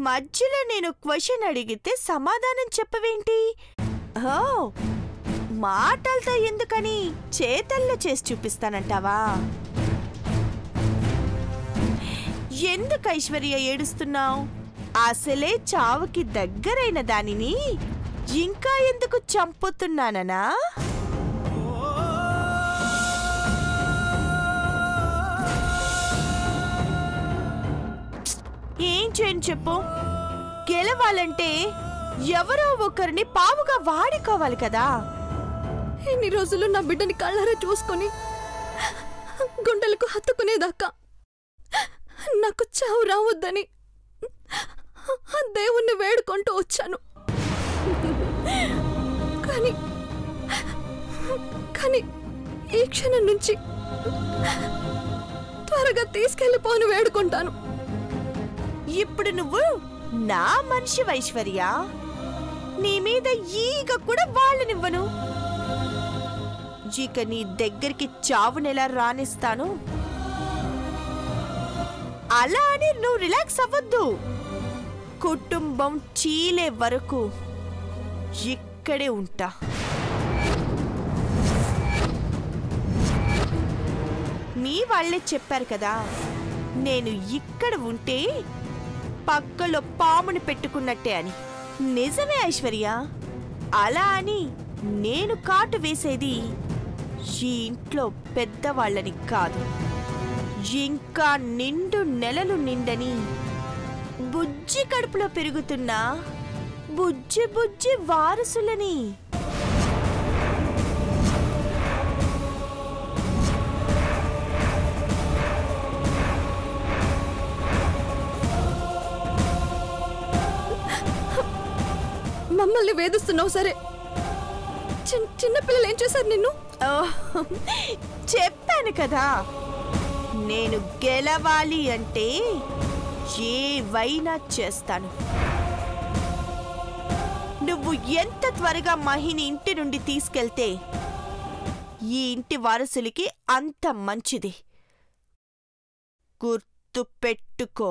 మధ్యలో నేను క్వశ్చన్ అడిగితే సమాధానం చెప్పవేంటి? ఓ, మాటలతో ఎందుకని చేతల్లో చేసి చూపిస్తానంటావా? ఎందుకు ఐశ్వర్య ఏడుస్తున్నావు? అసలే చావుకి దగ్గరైన దానిని ఇంకా ఎందుకు చంపుతున్నాననా? ఏం చేయను చెప్పు? గెలవాలంటే ఎవరో ఒకరిని పావుగా వాడుకోవాలి కదా. ఇన్ని రోజులు నా బిడ్డని కళ్ళారా చూసుకొని గుండెలకు హత్తుకునేదాకా నాకు చావు రావద్దని దేవుణ్ణి వేడుకుంటూ వచ్చాను. కానీ ఈ క్షణం నుంచి త్వరగా తీసుకెళ్ళిపోను వేడుకుంటాను. ఇప్పుడు నువ్వు నా మనిషి ఐశ్వర్య, నీ మీద ఈగ కూడా వాళ్ళనివ్వను. ఇక నీ దగ్గరికి చావునెలా రానిస్తాను? అలా అని నువ్వు రిలాక్స్ అవ్వద్దు. కుటుంబం చీలే వరకు ఇక్కడే ఉంటా. మీ వాళ్ళే చెప్పారు కదా, నేను ఇక్కడ ఉంటే పక్కలో పాముని పెట్టుకున్నట్టే అని. నిజమే ఐశ్వర్య. అలా అని నేను కాటు వేసేది ఈ ఇంట్లో పెద్దవాళ్ళని కాదు, ఇంకా నిండు నెలలు నిండని బుజ్జి కడుపులో పెరుగుతున్న బుజ్జి బుజ్జి వారసులని. మమ్మల్ని వేధిస్తున్నావు సరే, చిన్నపిల్లలు ఏం చేశారు నిన్ను? చెప్పాను కదా, నేను గెలవాలి అంటే ఏవైనా చేస్తాను. నువ్వు ఎంత త్వరగా మహిని ఇంటి నుండి తీసుకెళ్తే ఈ ఇంటి వారసులకి అంత మంచిది. గుర్తు పెట్టుకో.